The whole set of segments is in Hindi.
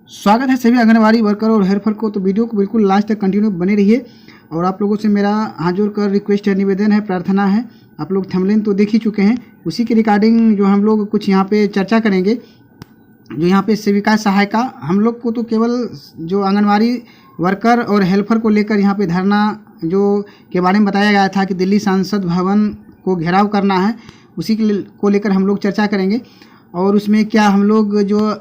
स्वागत है सभी आंगनबाड़ी वर्कर और हेल्पर को। तो वीडियो को बिल्कुल लास्ट तक कंटिन्यू बने रहिए। और आप लोगों से मेरा हाथ जोड़कर रिक्वेस्ट है, निवेदन है, प्रार्थना है। आप लोग थंबनेल तो देख ही चुके हैं, उसी के रिगार्डिंग जो हम लोग कुछ यहाँ पे चर्चा करेंगे। जो यहाँ पे सेविका सहायिका हम लोग को तो केवल जो आंगनबाड़ी वर्कर और हेल्पर को लेकर यहाँ पे धरना जो के बारे में बताया गया था कि दिल्ली संसद भवन को घेराव करना है, उसी को लेकर हम लोग चर्चा करेंगे। और उसमें क्या हम लोग जो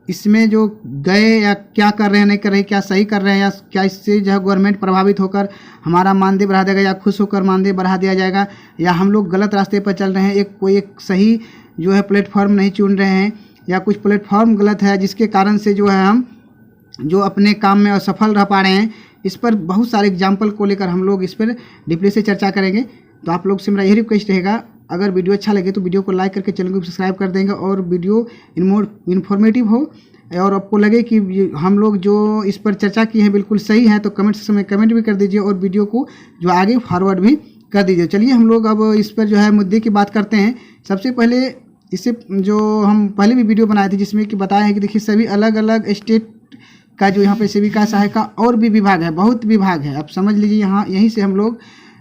इसमें जो गए या क्या कर रहे हैं, नहीं कर रहे, क्या सही कर रहे हैं, या क्या इससे जो है गवर्नमेंट प्रभावित होकर हमारा मानदेय बढ़ा देगा, या खुश होकर मानदेय बढ़ा दिया जाएगा, या हम लोग गलत रास्ते पर चल रहे हैं, कोई एक सही जो है प्लेटफॉर्म नहीं चुन रहे हैं, या कुछ प्लेटफॉर्म गलत है जिसके कारण से जो है हम जो अपने काम में असफल रह पा रहे हैं। इस पर बहुत सारे एग्जाम्पल को लेकर हम लोग इस पर डीपली से चर्चा करेंगे। तो आप लोग से मेरा यही रिक्वेस्ट रहेगा, अगर वीडियो अच्छा लगे तो वीडियो को लाइक करके चैनल को सब्सक्राइब कर देंगे, और वीडियो इन्फॉर्मेटिव हो और आपको लगे कि हम लोग जो इस पर चर्चा की है बिल्कुल सही है, तो कमेंट सेक्शन में कमेंट भी कर दीजिए और वीडियो को जो आगे फॉरवर्ड भी कर दीजिए। चलिए हम लोग अब इस पर जो है मुद्दे की बात करते हैं। सबसे पहले इससे जो हम पहले भी वीडियो बनाए थे जिसमें कि बताया है कि देखिए सभी अलग अलग स्टेट का जो यहाँ पे सेविका सहायिका और भी विभाग है, बहुत विभाग है। आप समझ लीजिए, यहाँ यहीं से हम लोग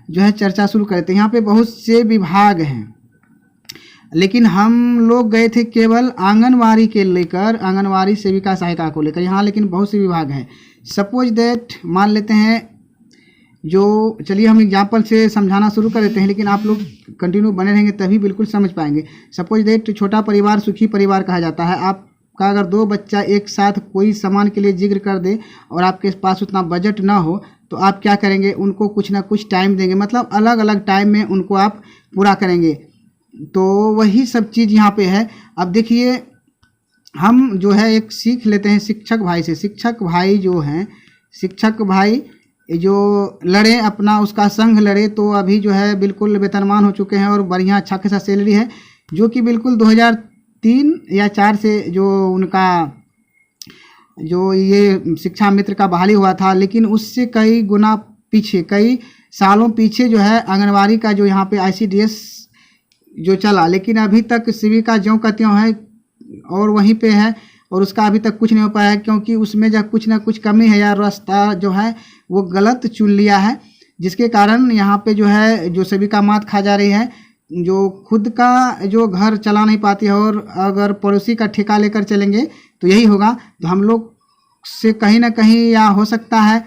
जो है चर्चा शुरू करते हैं। यहाँ पे बहुत से विभाग हैं, लेकिन हम लोग गए थे केवल आंगनवाड़ी के लेकर, आंगनवाड़ी सेविका सहायिका को लेकर। यहाँ लेकिन बहुत से विभाग हैं। सपोज दैट मान लेते हैं जो, चलिए हम एग्जाम्पल से समझाना शुरू कर देते हैं, लेकिन आप लोग कंटिन्यू बने रहेंगे तभी बिल्कुल समझ पाएंगे। सपोज दैट छोटा परिवार सुखी परिवार कहा जाता है। आपका अगर 2 बच्चा एक साथ कोई सामान के लिए जिक्र कर दे और आपके पास उतना बजट ना हो, तो आप क्या करेंगे, उनको कुछ ना कुछ टाइम देंगे, मतलब अलग अलग टाइम में उनको आप पूरा करेंगे। तो वही सब चीज़ यहाँ पे है। अब देखिए हम जो है एक सीख लेते हैं शिक्षक भाई से। शिक्षक भाई जो हैं, शिक्षक भाई जो लड़े अपना उसका संघ लड़े, तो अभी जो है बिल्कुल वेतनमान हो चुके हैं और बढ़िया अच्छा खासा सैलरी है, जो कि बिल्कुल 2003 या 4 से जो उनका जो ये शिक्षा मित्र का बहाली हुआ था, लेकिन उससे कई गुना पीछे, कई सालों पीछे जो है आंगनबाड़ी का जो यहाँ पे ICDS जो चला, लेकिन अभी तक सेविका ज्यों का त्यों है और वहीं पे है, और उसका अभी तक कुछ नहीं हो पाया है, क्योंकि उसमें जो कुछ ना कुछ कमी है या रास्ता जो है वो गलत चुन लिया है, जिसके कारण यहाँ पे जो है जो सेविका मात खा जा रही है, जो खुद का जो घर चला नहीं पाती है, और अगर पड़ोसी का ठेका लेकर चलेंगे तो यही होगा। तो हम लोग से कहीं ना कहीं या हो सकता है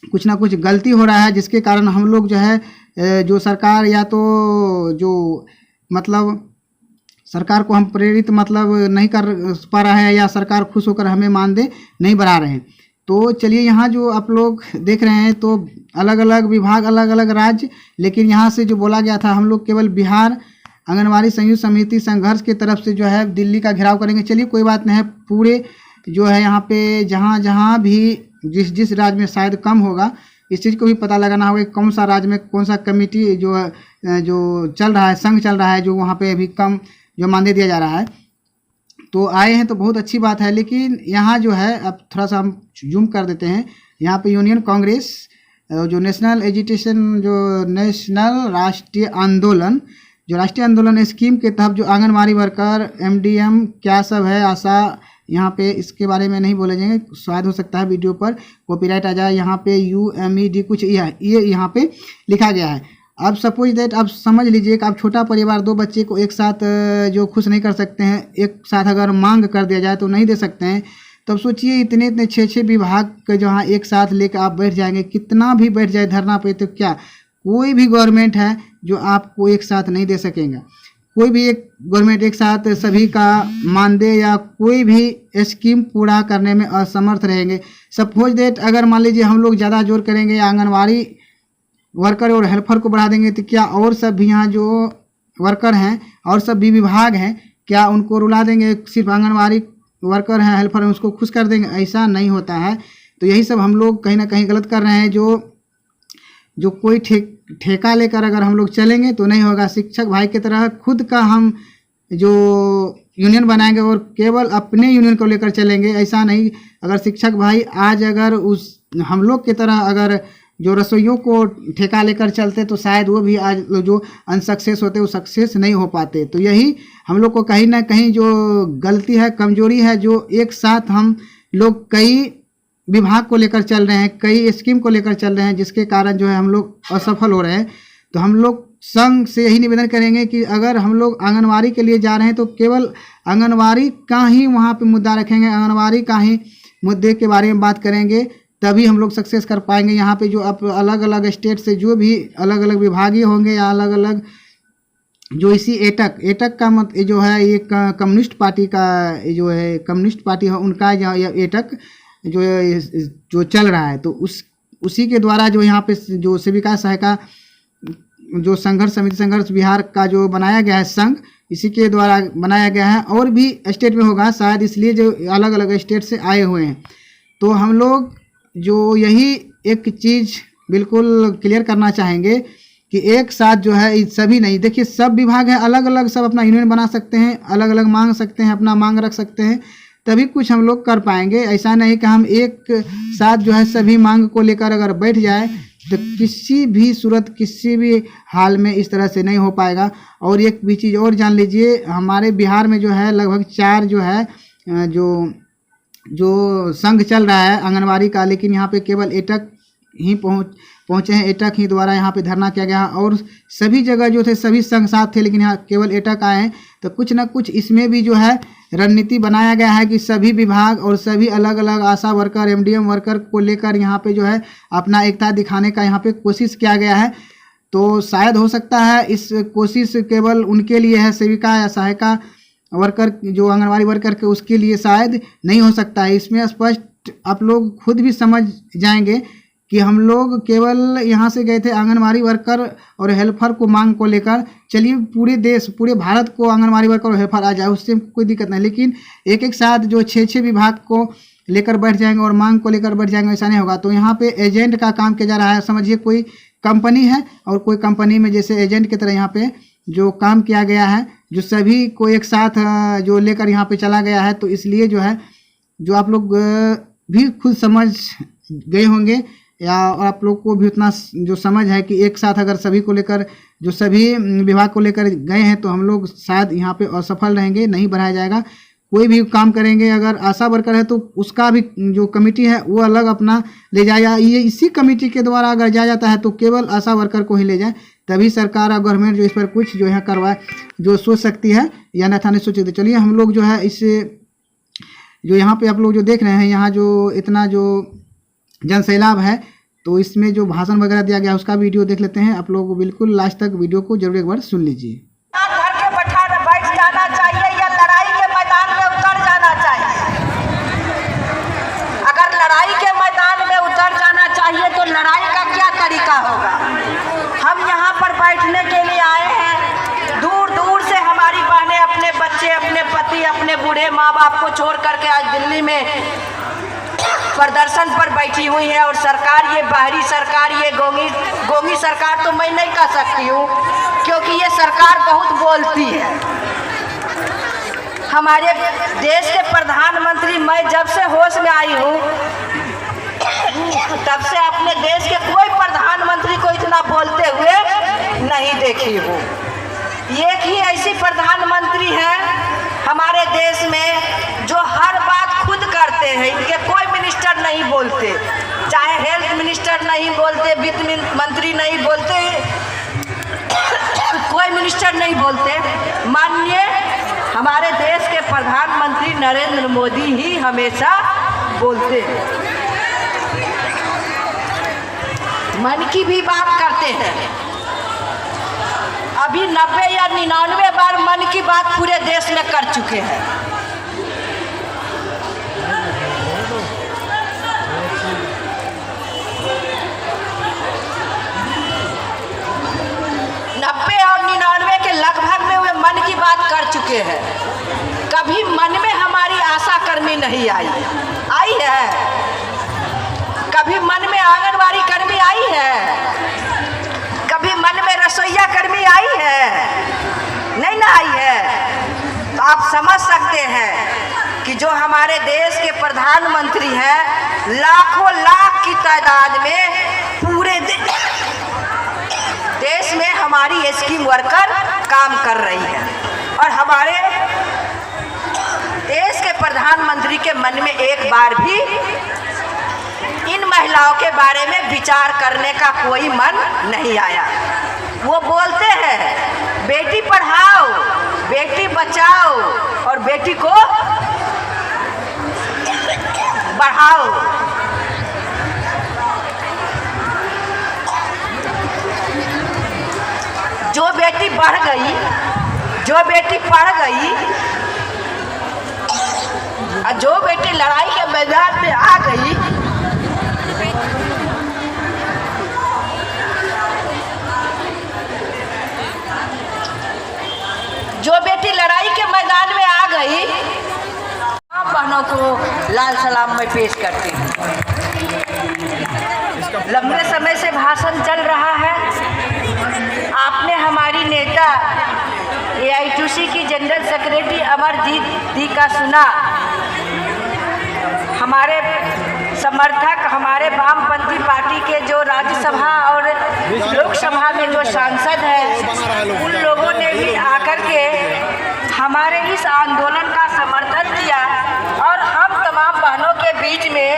कुछ ना कुछ गलती हो रहा है, जिसके कारण हम लोग जो है जो सरकार या तो जो मतलब सरकार को हम प्रेरित मतलब नहीं कर पा रहे हैं, या सरकार खुश होकर हमें मानदेय नहीं बढ़ा रहे हैं। तो चलिए यहाँ जो आप लोग देख रहे हैं तो अलग अलग विभाग, अलग अलग राज्य, लेकिन यहाँ से जो बोला गया था हम लोग केवल बिहार आंगनबाड़ी संयुक्त समिति संघर्ष की तरफ से जो है दिल्ली का घेराव करेंगे। चलिए कोई बात नहीं है, पूरे जो है यहाँ पे जहाँ जहाँ भी जिस जिस राज्य में शायद कम होगा, इस चीज़ को भी पता लगाना होगा कि कौन सा राज्य में कौन सा कमेटी जो चल रहा है, संघ चल रहा है, जो वहाँ पे अभी कम जो मानदेय दिया जा रहा है। तो आए हैं तो बहुत अच्छी बात है, लेकिन यहाँ जो है अब थोड़ा सा हम जूम कर देते हैं। यहाँ पे यूनियन कांग्रेस जो नेशनल एजुटेशन जो नेशनल राष्ट्रीय आंदोलन, जो राष्ट्रीय आंदोलन स्कीम के तहत जो आंगनबाड़ी वर्कर MDM क्या सब है, आशा, यहाँ पे इसके बारे में नहीं बोले जाएंगे, शायद हो सकता है वीडियो पर कॉपीराइट आ जाए। यहाँ पे UMED कुछ ये यहाँ पे लिखा गया है। अब सपोज दैट आप समझ लीजिए कि आप छोटा परिवार 2 बच्चे को एक साथ जो खुश नहीं कर सकते हैं, एक साथ अगर मांग कर दिया जाए तो नहीं दे सकते हैं। तब सोचिए इतने 6 विभाग के जहाँ एक साथ लेकर आप बैठ जाएंगे, कितना भी बैठ जाए धरना पे, तो क्या कोई भी गवर्नमेंट है जो आपको एक साथ नहीं दे सकेगा। कोई भी एक गवर्नमेंट एक साथ सभी का मानदेय या कोई भी स्कीम पूरा करने में असमर्थ रहेंगे। सपोज दैट अगर मान लीजिए हम लोग ज़्यादा जोर करेंगे आंगनबाड़ी वर्कर और हेल्पर को बढ़ा देंगे, तो क्या और सब भी यहाँ जो वर्कर हैं और सब भी विभाग हैं, क्या उनको रुला देंगे? सिर्फ आंगनबाड़ी वर्कर हैं, हेल्पर हैं, उसको खुश कर देंगे? ऐसा नहीं होता है। तो यही सब हम लोग कहीं ना कहीं गलत कर रहे हैं। जो कोई ठेका लेकर अगर हम लोग चलेंगे तो नहीं होगा। शिक्षक भाई की तरह खुद का हम जो यूनियन बनाएंगे और केवल अपने यूनियन को लेकर चलेंगे, ऐसा नहीं। अगर शिक्षक भाई आज अगर उस हम लोग की तरह अगर जो रसोइयों को ठेका लेकर चलते तो शायद वो भी आज जो अनसक्सेस होते वो सक्सेस नहीं हो पाते। तो यही हम लोग को कहीं ना कहीं जो गलती है, कमजोरी है, जो एक साथ हम लोग कई विभाग को लेकर चल रहे हैं, कई स्कीम को लेकर चल रहे हैं, जिसके कारण जो है हम लोग असफल हो रहे हैं। तो हम लोग संघ से यही निवेदन करेंगे कि अगर हम लोग आंगनवाड़ी के लिए जा रहे हैं तो केवल आंगनवाड़ी का ही वहाँ पे मुद्दा रखेंगे, आंगनवाड़ी का ही मुद्दे के बारे में बात करेंगे, तभी हम लोग सक्सेस कर पाएंगे। यहाँ पे जो अब अलग अलग स्टेट से जो भी अलग अलग विभागीय होंगे या अलग अलग जो इसी एटक का मत जो है ये कम्युनिस्ट पार्टी का जो है, कम्युनिस्ट पार्टी है उनका एटक जो चल रहा है, तो उसी के द्वारा जो यहाँ पे जो सेविका सहायिका जो संघर्ष समिति संघर्ष बिहार का जो बनाया गया है संघ, इसी के द्वारा बनाया गया है। और भी स्टेट में होगा शायद, इसलिए जो अलग अलग स्टेट से आए हुए हैं। तो हम लोग जो यही एक चीज़ बिल्कुल क्लियर करना चाहेंगे कि एक साथ जो है सभी नहीं, देखिए सब विभाग है अलग अलग, सब अपना यूनियन बना सकते हैं, अलग अलग मांग सकते हैं, अपना मांग रख सकते हैं, तभी कुछ हम लोग कर पाएंगे। ऐसा नहीं कि हम एक साथ जो है सभी मांग को लेकर अगर बैठ जाए तो किसी भी सूरत, किसी भी हाल में इस तरह से नहीं हो पाएगा। और एक भी चीज़ और जान लीजिए, हमारे बिहार में जो है लगभग 4 जो है जो संघ चल रहा है आंगनवाड़ी का, लेकिन यहाँ पे केवल एटक ही पहुँचे हैं, एटक ही द्वारा यहाँ पे धरना किया गया। और सभी जगह जो थे सभी संघ साथ थे, लेकिन यहाँ केवल एटक आए हैं। तो कुछ ना कुछ इसमें भी जो है रणनीति बनाया गया है कि सभी विभाग और सभी अलग अलग आशा वर्कर, एमडीएम वर्कर को लेकर यहाँ पे जो है अपना एकता दिखाने का यहाँ पे कोशिश किया गया है। तो शायद हो सकता है इस कोशिश केवल उनके लिए है, सेविका या सहायिका वर्कर जो आंगनवाड़ी वर्कर के, उसके लिए शायद नहीं हो सकता है। इसमें स्पष्ट आप लोग खुद भी समझ जाएंगे कि हम लोग केवल यहाँ से गए थे आंगनवाड़ी वर्कर और हेल्पर को मांग को लेकर। चलिए पूरे देश, पूरे भारत को आंगनवाड़ी वर्कर और हेल्पर आ जाए, उससे कोई दिक्कत नहीं, लेकिन एक एक साथ जो 6 विभाग को लेकर बैठ जाएंगे और मांग को लेकर बैठ जाएंगे, ऐसा नहीं होगा। तो यहाँ पे एजेंट का काम किया जा रहा है। समझिए कोई कंपनी है और कोई कंपनी में जैसे एजेंट की तरह यहाँ पे जो काम किया गया है, जो सभी को एक साथ जो लेकर यहाँ पे चला गया है। तो इसलिए जो है जो आप लोग भी खुद समझ गए होंगे या आप लोग को भी उतना जो समझ है कि एक साथ अगर सभी को लेकर जो सभी विभाग को लेकर गए हैं तो हम लोग शायद यहाँ पे असफल रहेंगे, नहीं बढ़ाया जाएगा। कोई भी काम करेंगे, अगर आशा वर्कर है तो उसका भी जो कमेटी है वो अलग अपना ले जाए, ये इसी कमेटी के द्वारा अगर जाया जाता है तो केवल आशा वर्कर को ही ले जाए, तभी सरकार और गवर्नमेंट जो इस पर कुछ जो है करवाए, जो सोच सकती है या न था नहीं सोच सकती। चलिए हम लोग जो है इससे जो यहाँ पे आप लोग जो देख रहे हैं, यहाँ जो इतना जो जन सैलाब है, तो इसमें जो भाषण वगैरह दिया गया उसका वीडियो देख लेते हैं। आप लोग बिल्कुल लास्ट तक वीडियो को जरूर एक बार सुन लीजिए। घर के बैठ जाना चाहिए या लड़ाई के मैदान में उतर जाना चाहिए? अगर लड़ाई के मैदान में उतर जाना चाहिए तो लड़ाई का क्या तरीका होगा? हम यहाँ पर बैठने के लिए आए हैं, दूर दूर से हमारी बहनें अपने बच्चे, अपने पति, अपने बूढ़े माँ बाप को छोड़ करके आज दिल्ली में प्रदर्शन पर बैठी हुई है। और सरकार, ये बाहरी सरकार, ये गोंगी सरकार तो मैं नहीं कह सकती हूँ, क्योंकि ये सरकार बहुत बोलती है। हमारे देश के प्रधानमंत्री, मैं जब से होश में आई हूँ तब से अपने देश के कोई प्रधानमंत्री को इतना बोलते हुए नहीं देखी हूँ। एक ही ऐसी प्रधानमंत्री है हमारे देश में जो हर बात खुद करते हैं, इनके कोई मिनिस्टर नहीं बोलते, चाहे हेल्थ मिनिस्टर नहीं बोलते, वित्त मंत्री नहीं बोलते, कोई मिनिस्टर नहीं बोलते। माननीय हमारे देश के प्रधानमंत्री नरेंद्र मोदी ही हमेशा बोलते हैं, मन की भी बात करते हैं। अभी 90 या 99 बार मन की बात पूरे देश में कर चुके हैं। और 99 के लगभग में वे मन की बात कर चुके हैं। कभी मन में हमारी आशा कर्मी नहीं आई है? कभी मन में आंगनवाड़ी कर्मी आई है? कभी मन में रसोईया कर्मी आई है? नहीं ना आई है। तो आप समझ सकते हैं कि जो हमारे देश के प्रधानमंत्री हैं, लाखों लाख की तादाद में पूरे देश में हमारी स्कीम वर्कर काम कर रही है और हमारे देश के प्रधानमंत्री के मन में एक बार भी इन महिलाओं के बारे में विचार करने का कोई मन नहीं आया। वो बोलते हैं बेटी पढ़ाओ, बेटी बचाओ और बेटी को बढ़ाओ। जो बेटी बढ़ गई, जो बेटी पढ़ गई और जो बेटी लड़ाई के मैदान में आ गई, जो बेटी लड़ाई के मैदान में आ गई, आप बहनों को लाल सलाम में पेश करती हूँ। लंबे समय से भाषण चल रहा है। आपने हमारी नेता AITUC की जनरल सेक्रेटरी अमरजीत दी का सुना। हमारे समर्थक, हमारे वामपंथी पार्टी के जो राज्यसभा और लोकसभा में जो सांसद हैं, उन लोगों ने भी आकर के हमारे इस आंदोलन का समर्थन किया और हम तमाम बहनों के बीच में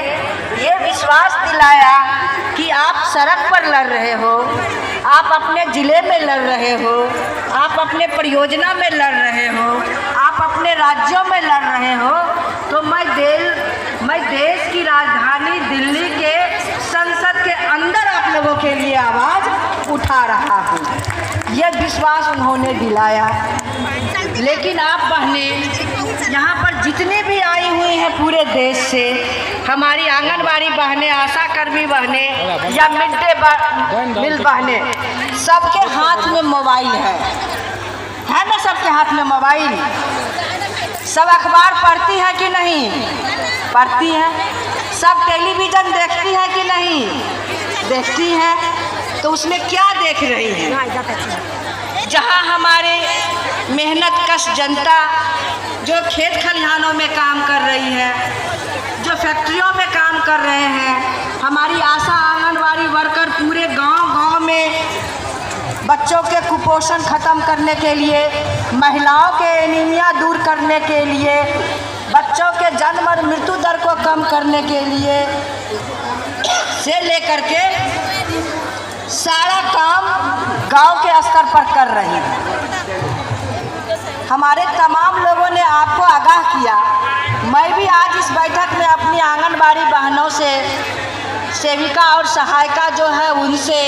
ये विश्वास दिलाया कि आप सड़क पर लड़ रहे हो, आप अपने ज़िले में लड़ रहे हो, आप अपने परियोजना में लड़ रहे हो, आप अपने राज्यों में लड़ रहे हो, तो मैं देश की राजधानी दिल्ली के संसद के अंदर आप लोगों के लिए आवाज़ उठा रहा हूँ। यह विश्वास उन्होंने दिलाया। लेकिन आप बहनें यहाँ पर जितनी भी आई हुई हैं पूरे देश से, हमारी आंगनबाड़ी बहनें, आशा कर्मी बहनें या मिड डे मील बहनें, सबके हाथ में मोबाइल है ना? सबके हाथ में मोबाइल। सब अखबार पढ़ती हैं कि नहीं? पढ़ती हैं। सब टेलीविज़न देखती हैं कि नहीं? देखती हैं। तो उसमें क्या देख रही हैं? जहां हमारे मेहनत कश जनता जो खेत खलिहानों में काम कर रही है, जो फैक्ट्रियों में काम कर रहे हैं, हमारी आशा आंगनबाड़ी वर्कर पूरे गांव-गांव में बच्चों के कुपोषण ख़त्म करने के लिए, महिलाओं के एनीमिया दूर करने के लिए, बच्चों के जन्म और मृत्यु दर को कम करने के लिए से लेकर के सारा काम गांव के स्तर पर कर रही है। हमारे तमाम लोगों ने आपको आगाह किया। मैं भी आज इस बैठक में अपनी आंगनबाड़ी बहनों से, सेविका और सहायिका जो है उनसे